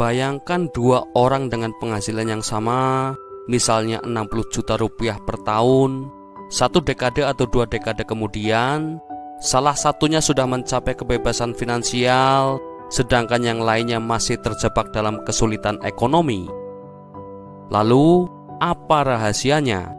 Bayangkan dua orang dengan penghasilan yang sama, misalnya 60 juta rupiah per tahun. Satu dekade atau 2 dekade kemudian, salah satunya sudah mencapai kebebasan finansial, sedangkan yang lainnya masih terjebak dalam kesulitan ekonomi. Lalu, apa rahasianya?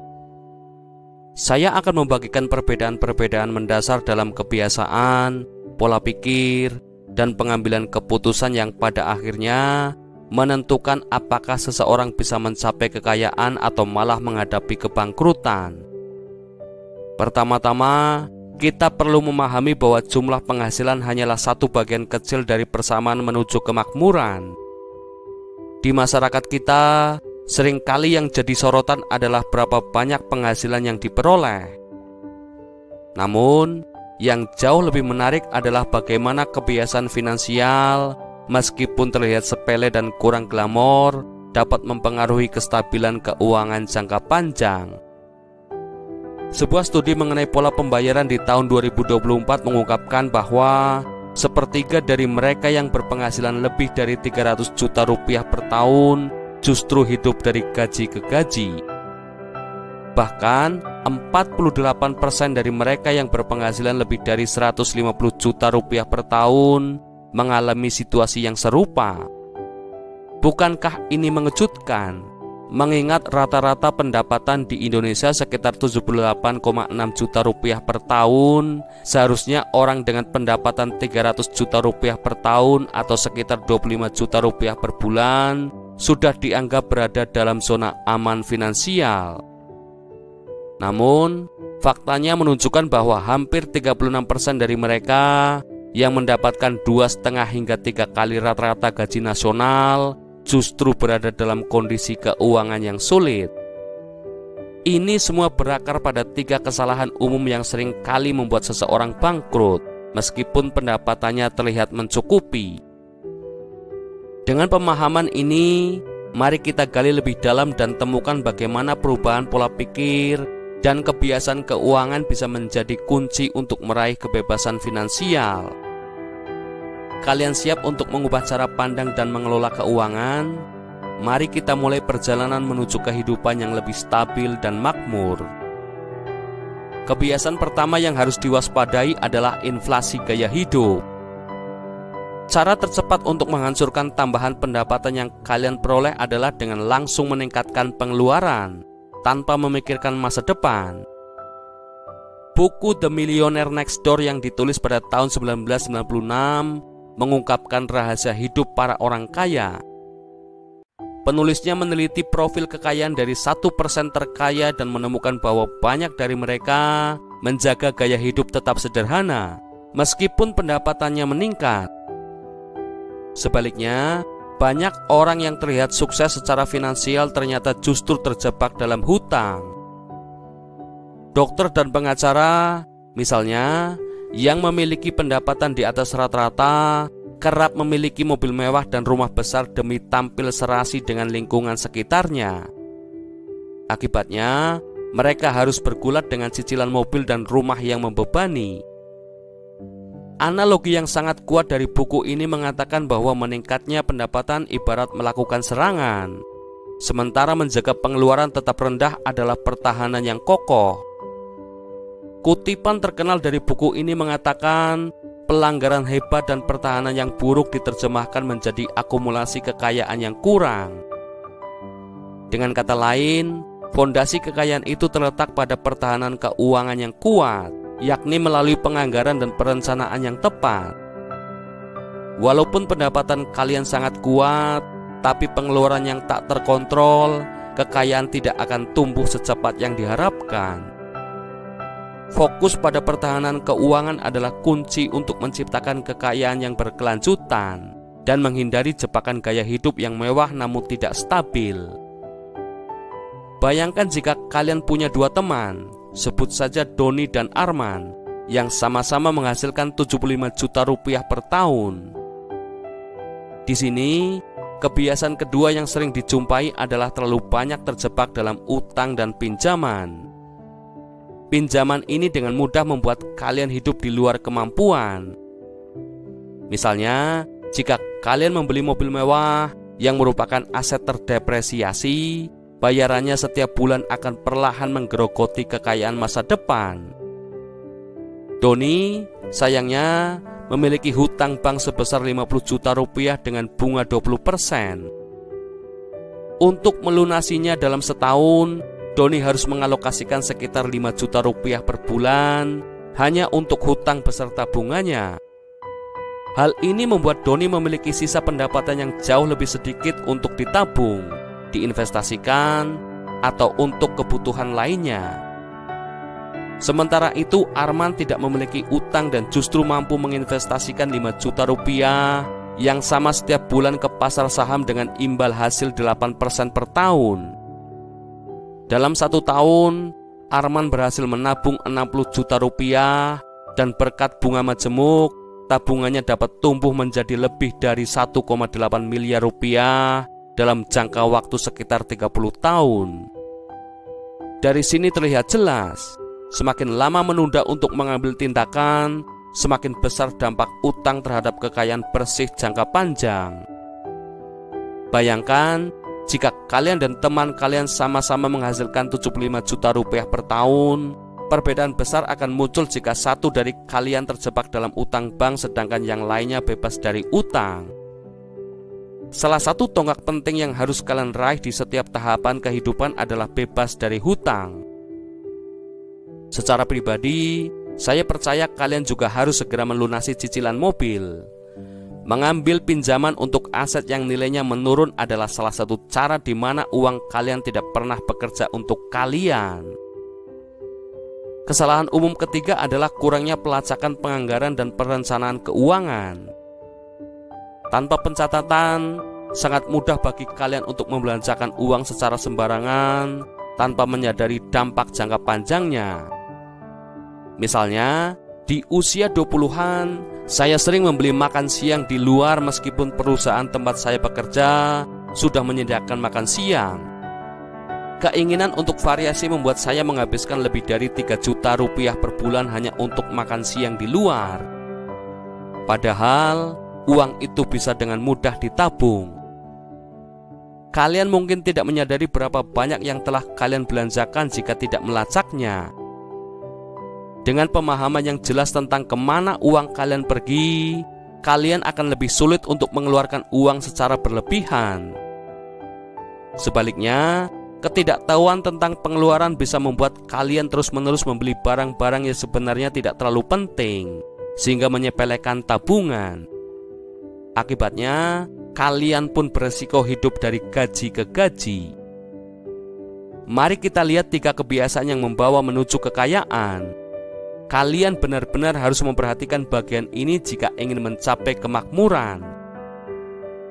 Saya akan membagikan perbedaan-perbedaan mendasar dalam kebiasaan, pola pikir, dan pengambilan keputusan yang pada akhirnya menentukan apakah seseorang bisa mencapai kekayaan atau malah menghadapi kebangkrutan. Pertama-tama, kita perlu memahami bahwa jumlah penghasilan hanyalah satu bagian kecil dari persamaan menuju kemakmuran. Di masyarakat kita, seringkali yang jadi sorotan adalah berapa banyak penghasilan yang diperoleh. Namun, yang jauh lebih menarik adalah bagaimana kebiasaan finansial, meskipun terlihat sepele dan kurang glamor, dapat mempengaruhi kestabilan keuangan jangka panjang. Sebuah studi mengenai pola pembayaran di tahun 2024 mengungkapkan bahwa sepertiga dari mereka yang berpenghasilan lebih dari 300 juta rupiah per tahun justru hidup dari gaji ke gaji. Bahkan 48% dari mereka yang berpenghasilan lebih dari 150 juta rupiah per tahun mengalami situasi yang serupa. Bukankah ini mengejutkan? Mengingat rata-rata pendapatan di Indonesia sekitar 78,6 juta rupiah per tahun, seharusnya orang dengan pendapatan 300 juta rupiah per tahun atau sekitar 25 juta rupiah per bulan sudah dianggap berada dalam zona aman finansial. Namun, faktanya menunjukkan bahwa hampir 36% dari mereka yang mendapatkan 2,5 hingga 3 kali rata-rata gaji nasional justru berada dalam kondisi keuangan yang sulit. Ini semua berakar pada 3 kesalahan umum yang sering kali membuat seseorang bangkrut, meskipun pendapatannya terlihat mencukupi. Dengan pemahaman ini, mari kita gali lebih dalam dan temukan bagaimana perubahan pola pikir dan kebiasaan keuangan bisa menjadi kunci untuk meraih kebebasan finansial. Kalian siap untuk mengubah cara pandang dan mengelola keuangan? Mari kita mulai perjalanan menuju kehidupan yang lebih stabil dan makmur. Kebiasaan pertama yang harus diwaspadai adalah inflasi gaya hidup. Cara tercepat untuk menghancurkan tambahan pendapatan yang kalian peroleh adalah dengan langsung meningkatkan pengeluaran tanpa memikirkan masa depan. Buku The Millionaire Next Door yang ditulis pada tahun 1996 mengungkapkan rahasia hidup para orang kaya. Penulisnya meneliti profil kekayaan dari 1% terkaya dan menemukan bahwa banyak dari mereka menjaga gaya hidup tetap sederhana meskipun pendapatannya meningkat. Sebaliknya, banyak orang yang terlihat sukses secara finansial ternyata justru terjebak dalam hutang. Dokter dan pengacara, misalnya, yang memiliki pendapatan di atas rata-rata, kerap memiliki mobil mewah dan rumah besar demi tampil serasi dengan lingkungan sekitarnya. Akibatnya, mereka harus bergulat dengan cicilan mobil dan rumah yang membebani. Analogi yang sangat kuat dari buku ini mengatakan bahwa meningkatnya pendapatan ibarat melakukan serangan, sementara menjaga pengeluaran tetap rendah adalah pertahanan yang kokoh. Kutipan terkenal dari buku ini mengatakan, pelanggaran hebat dan pertahanan yang buruk diterjemahkan menjadi akumulasi kekayaan yang kurang. Dengan kata lain, fondasi kekayaan itu terletak pada pertahanan keuangan yang kuat, yakni melalui penganggaran dan perencanaan yang tepat. Walaupun pendapatan kalian sangat kuat, tapi pengeluaran yang tak terkontrol, kekayaan tidak akan tumbuh secepat yang diharapkan. Fokus pada pertahanan keuangan adalah kunci untuk menciptakan kekayaan yang berkelanjutan dan menghindari jebakan gaya hidup yang mewah namun tidak stabil. Bayangkan jika kalian punya 2 teman, sebut saja Doni dan Arman, yang sama-sama menghasilkan 75 juta rupiah per tahun. Di sini, kebiasaan kedua yang sering dijumpai adalah terlalu banyak terjebak dalam utang dan pinjaman. Pinjaman ini dengan mudah membuat kalian hidup di luar kemampuan. Misalnya, jika kalian membeli mobil mewah yang merupakan aset terdepresiasi, bayarannya setiap bulan akan perlahan menggerogoti kekayaan masa depan. Doni sayangnya memiliki hutang bank sebesar 50 juta rupiah dengan bunga 20%. Untuk melunasinya dalam setahun, Doni harus mengalokasikan sekitar 5 juta rupiah per bulan hanya untuk hutang beserta bunganya. Hal ini membuat Doni memiliki sisa pendapatan yang jauh lebih sedikit untuk ditabung, diinvestasikan, atau untuk kebutuhan lainnya. Sementara itu, Arman tidak memiliki utang dan justru mampu menginvestasikan 5 juta rupiah yang sama setiap bulan ke pasar saham dengan imbal hasil 8% per tahun. Dalam 1 tahun, Arman berhasil menabung 60 juta rupiah dan berkat bunga majemuk, tabungannya dapat tumbuh menjadi lebih dari 1,8 miliar rupiah dalam jangka waktu sekitar 30 tahun. Dari sini terlihat jelas, semakin lama menunda untuk mengambil tindakan, semakin besar dampak utang terhadap kekayaan bersih jangka panjang. Bayangkan, jika kalian dan teman kalian sama-sama menghasilkan 75 juta rupiah per tahun, perbedaan besar akan muncul jika satu dari kalian terjebak dalam utang bank sedangkan yang lainnya bebas dari utang. Salah satu tonggak penting yang harus kalian raih di setiap tahapan kehidupan adalah bebas dari hutang. Secara pribadi, saya percaya kalian juga harus segera melunasi cicilan mobil. Mengambil pinjaman untuk aset yang nilainya menurun adalah salah satu cara di mana uang kalian tidak pernah bekerja untuk kalian. Kesalahan umum ketiga adalah kurangnya pelacakan penganggaran dan perencanaan keuangan. Tanpa pencatatan, sangat mudah bagi kalian untuk membelanjakan uang secara sembarangan tanpa menyadari dampak jangka panjangnya. Misalnya, di usia 20-an, saya sering membeli makan siang di luar meskipun perusahaan tempat saya bekerja sudah menyediakan makan siang. Keinginan untuk variasi membuat saya menghabiskan lebih dari 3 juta rupiah per bulan hanya untuk makan siang di luar. Padahal, uang itu bisa dengan mudah ditabung. Kalian mungkin tidak menyadari berapa banyak yang telah kalian belanjakan jika tidak melacaknya. Dengan pemahaman yang jelas tentang kemana uang kalian pergi, kalian akan lebih sulit untuk mengeluarkan uang secara berlebihan. Sebaliknya, ketidaktahuan tentang pengeluaran bisa membuat kalian terus-menerus membeli barang-barang yang sebenarnya tidak terlalu penting, sehingga menyepelekan tabungan. Akibatnya, kalian pun beresiko hidup dari gaji ke gaji. Mari kita lihat 3 kebiasaan yang membawa menuju kekayaan. Kalian benar-benar harus memperhatikan bagian ini jika ingin mencapai kemakmuran.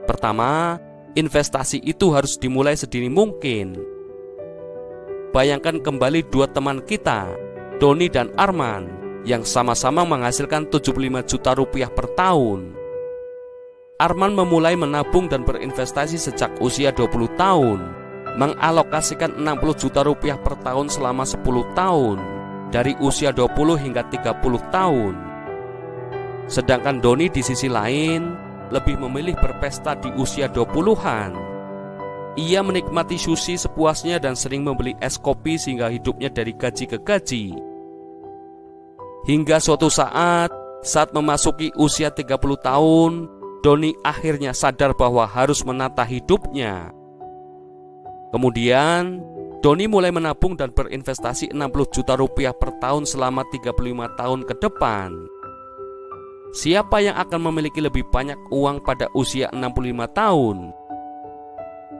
Pertama, investasi itu harus dimulai sedini mungkin. Bayangkan kembali 2 teman kita, Doni dan Arman, yang sama-sama menghasilkan 75 juta rupiah per tahun. Arman memulai menabung dan berinvestasi sejak usia 20 tahun, mengalokasikan 60 juta rupiah per tahun selama 10 tahun, dari usia 20 hingga 30 tahun. Sedangkan Doni di sisi lain lebih memilih berpesta di usia 20-an. Ia menikmati sushi sepuasnya dan sering membeli es kopi sehingga hidupnya dari gaji ke gaji. Hingga suatu saat memasuki usia 30 tahun, Doni akhirnya sadar bahwa harus menata hidupnya. Kemudian Doni mulai menabung dan berinvestasi 60 juta rupiah per tahun selama 35 tahun ke depan. Siapa yang akan memiliki lebih banyak uang pada usia 65 tahun?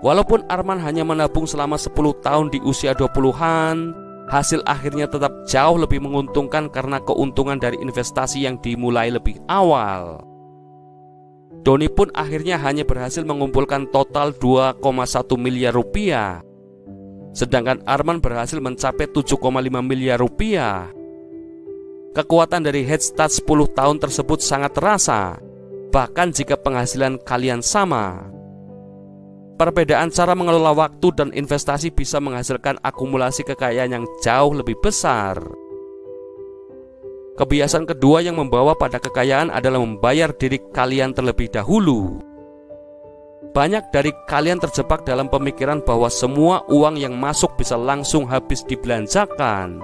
Walaupun Arman hanya menabung selama 10 tahun di usia 20-an, hasil akhirnya tetap jauh lebih menguntungkan karena keuntungan dari investasi yang dimulai lebih awal. Doni pun akhirnya hanya berhasil mengumpulkan total 2,1 miliar rupiah. Sedangkan Arman berhasil mencapai 7,5 miliar rupiah. Kekuatan dari head start 10 tahun tersebut sangat terasa, bahkan jika penghasilan kalian sama. Perbedaan cara mengelola waktu dan investasi bisa menghasilkan akumulasi kekayaan yang jauh lebih besar. Kebiasaan kedua yang membawa pada kekayaan adalah membayar diri kalian terlebih dahulu. Banyak dari kalian terjebak dalam pemikiran bahwa semua uang yang masuk bisa langsung habis dibelanjakan.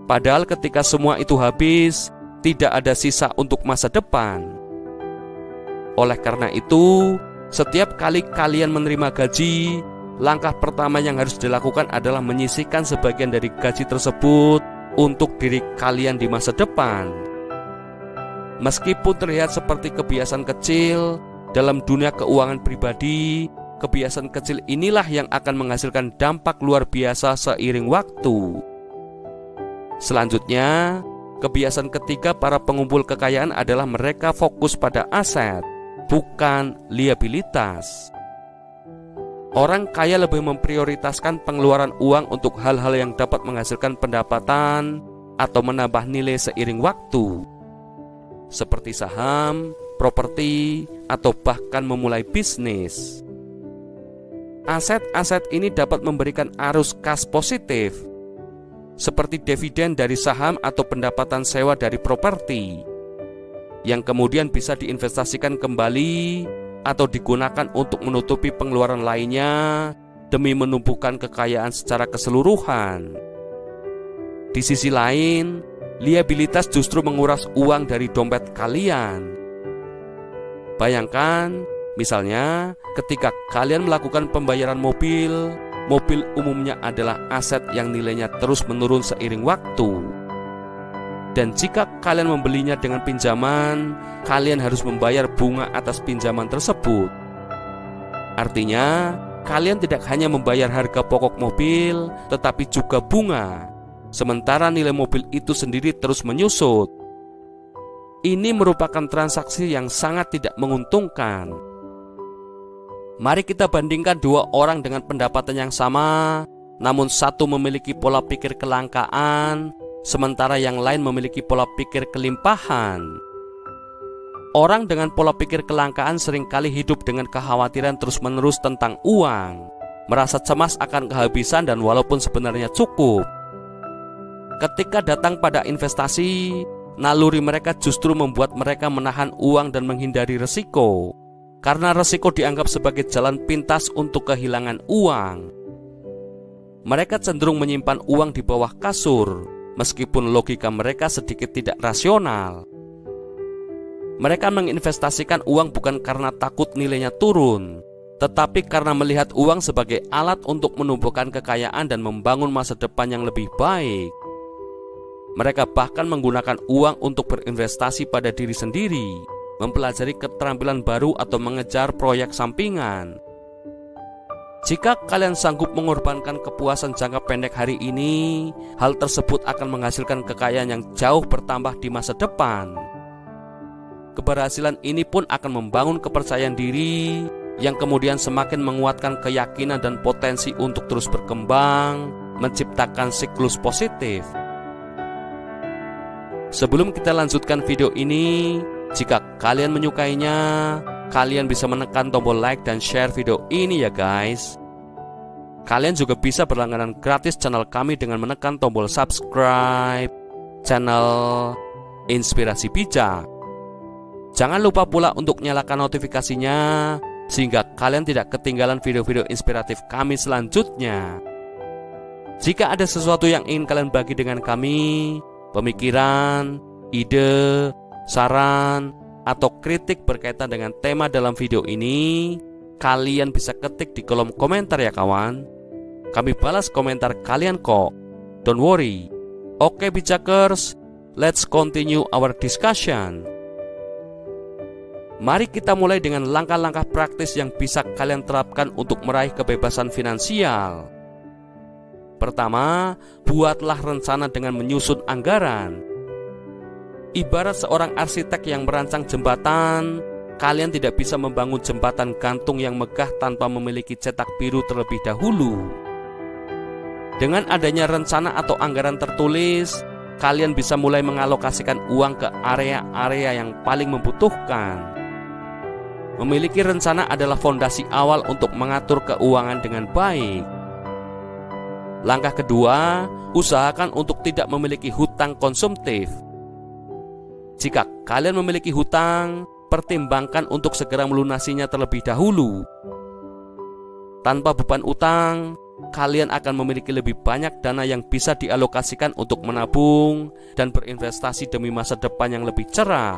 Padahal ketika semua itu habis, tidak ada sisa untuk masa depan. Oleh karena itu, setiap kali kalian menerima gaji, langkah pertama yang harus dilakukan adalah menyisihkan sebagian dari gaji tersebut untuk diri kalian di masa depan. Meskipun terlihat seperti kebiasaan kecil, dalam dunia keuangan pribadi, kebiasaan kecil inilah yang akan menghasilkan dampak luar biasa seiring waktu. Selanjutnya, kebiasaan ketiga para pengumpul kekayaan adalah mereka fokus pada aset, bukan liabilitas. Orang kaya lebih memprioritaskan pengeluaran uang untuk hal-hal yang dapat menghasilkan pendapatan atau menambah nilai seiring waktu, seperti saham, properti, atau bahkan memulai bisnis. Aset-aset ini dapat memberikan arus kas positif, seperti dividen dari saham atau pendapatan sewa dari properti, yang kemudian bisa diinvestasikan kembali atau digunakan untuk menutupi pengeluaran lainnya demi menumbuhkan kekayaan secara keseluruhan. Di sisi lain, liabilitas justru menguras uang dari dompet kalian. Bayangkan, misalnya ketika kalian melakukan pembayaran mobil, mobil umumnya adalah aset yang nilainya terus menurun seiring waktu. Dan jika kalian membelinya dengan pinjaman, kalian harus membayar bunga atas pinjaman tersebut. Artinya, kalian tidak hanya membayar harga pokok mobil, tetapi juga bunga, sementara nilai mobil itu sendiri terus menyusut. Ini merupakan transaksi yang sangat tidak menguntungkan. Mari kita bandingkan dua orang dengan pendapatan yang sama, namun satu memiliki pola pikir kelangkaan, sementara yang lain memiliki pola pikir kelimpahan. Orang dengan pola pikir kelangkaan seringkali hidup dengan kekhawatiran terus-menerus tentang uang, merasa cemas akan kehabisan dan walaupun sebenarnya cukup. Ketika datang pada investasi, naluri mereka justru membuat mereka menahan uang dan menghindari resiko, karena resiko dianggap sebagai jalan pintas untuk kehilangan uang. Mereka cenderung menyimpan uang di bawah kasur, meskipun logika mereka sedikit tidak rasional. Mereka menginvestasikan uang bukan karena takut nilainya turun, tetapi karena melihat uang sebagai alat untuk menumbuhkan kekayaan dan membangun masa depan yang lebih baik. Mereka bahkan menggunakan uang untuk berinvestasi pada diri sendiri, mempelajari keterampilan baru atau mengejar proyek sampingan. Jika kalian sanggup mengorbankan kepuasan jangka pendek hari ini, hal tersebut akan menghasilkan kekayaan yang jauh bertambah di masa depan. Keberhasilan ini pun akan membangun kepercayaan diri, yang kemudian semakin menguatkan keyakinan dan potensi untuk terus berkembang, menciptakan siklus positif. Sebelum kita lanjutkan video ini, jika kalian menyukainya, kalian bisa menekan tombol like dan share video ini ya guys. Kalian juga bisa berlangganan gratis channel kami dengan menekan tombol subscribe channel Inspirasi Bijak. Jangan lupa pula untuk nyalakan notifikasinya, sehingga kalian tidak ketinggalan video-video inspiratif kami selanjutnya. Jika ada sesuatu yang ingin kalian bagi dengan kami, pemikiran, ide, saran, atau kritik berkaitan dengan tema dalam video ini, kalian bisa ketik di kolom komentar ya kawan. Kami balas komentar kalian kok. Don't worry. Oke Bijakers, let's continue our discussion. Mari kita mulai dengan langkah-langkah praktis yang bisa kalian terapkan untuk meraih kebebasan finansial. Pertama, buatlah rencana dengan menyusun anggaran. Ibarat seorang arsitek yang merancang jembatan, kalian tidak bisa membangun jembatan gantung yang megah tanpa memiliki cetak biru terlebih dahulu. Dengan adanya rencana atau anggaran tertulis, kalian bisa mulai mengalokasikan uang ke area-area yang paling membutuhkan. Memiliki rencana adalah fondasi awal untuk mengatur keuangan dengan baik. Langkah kedua, usahakan untuk tidak memiliki hutang konsumtif. Jika kalian memiliki hutang, pertimbangkan untuk segera melunasinya terlebih dahulu. Tanpa beban utang, kalian akan memiliki lebih banyak dana yang bisa dialokasikan untuk menabung dan berinvestasi demi masa depan yang lebih cerah.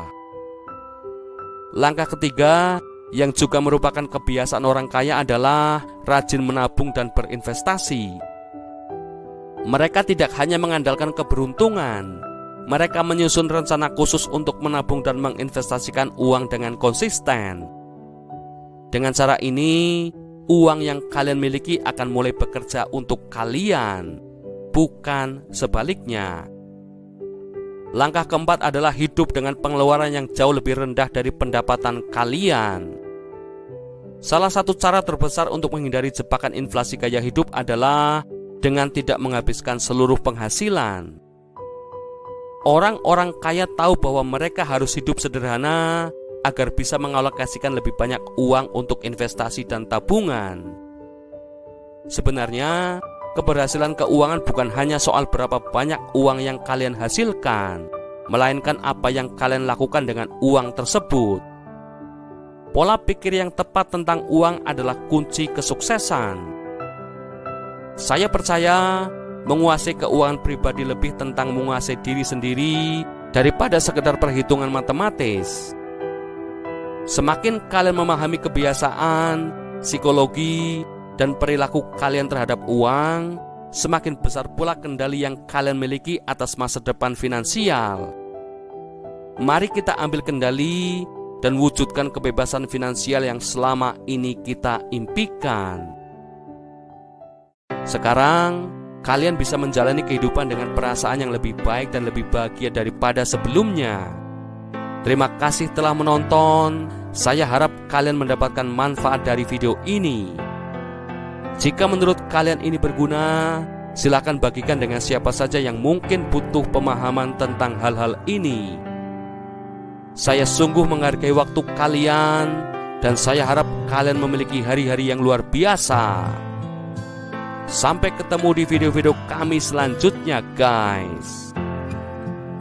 Langkah ketiga, yang juga merupakan kebiasaan orang kaya adalah rajin menabung dan berinvestasi. Mereka tidak hanya mengandalkan keberuntungan, mereka menyusun rencana khusus untuk menabung dan menginvestasikan uang dengan konsisten. Dengan cara ini, uang yang kalian miliki akan mulai bekerja untuk kalian, bukan sebaliknya. Langkah keempat adalah hidup dengan pengeluaran yang jauh lebih rendah dari pendapatan kalian. Salah satu cara terbesar untuk menghindari jebakan inflasi gaya hidup adalah dengan tidak menghabiskan seluruh penghasilan. Orang-orang kaya tahu bahwa mereka harus hidup sederhana agar bisa mengalokasikan lebih banyak uang untuk investasi dan tabungan. Sebenarnya, keberhasilan keuangan bukan hanya soal berapa banyak uang yang kalian hasilkan, melainkan apa yang kalian lakukan dengan uang tersebut. Pola pikir yang tepat tentang uang adalah kunci kesuksesan. Saya percaya menguasai keuangan pribadi lebih tentang menguasai diri sendiri daripada sekedar perhitungan matematis. Semakin kalian memahami kebiasaan, psikologi, dan perilaku kalian terhadap uang, semakin besar pula kendali yang kalian miliki atas masa depan finansial. Mari kita ambil kendali dan wujudkan kebebasan finansial yang selama ini kita impikan. Sekarang, kalian bisa menjalani kehidupan dengan perasaan yang lebih baik dan lebih bahagia daripada sebelumnya. Terima kasih telah menonton. Saya harap kalian mendapatkan manfaat dari video ini. Jika menurut kalian ini berguna, silakan bagikan dengan siapa saja yang mungkin butuh pemahaman tentang hal-hal ini. Saya sungguh menghargai waktu kalian, dan saya harap kalian memiliki hari-hari yang luar biasa. Sampai ketemu di video-video kami selanjutnya, guys.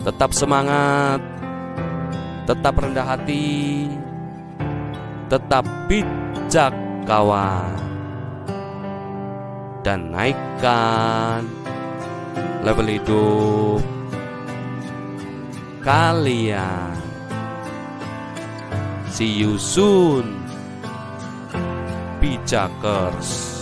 Tetap semangat, tetap rendah hati, tetap bijak, kawan, dan naikkan level hidup kalian. See you soon, bijakers.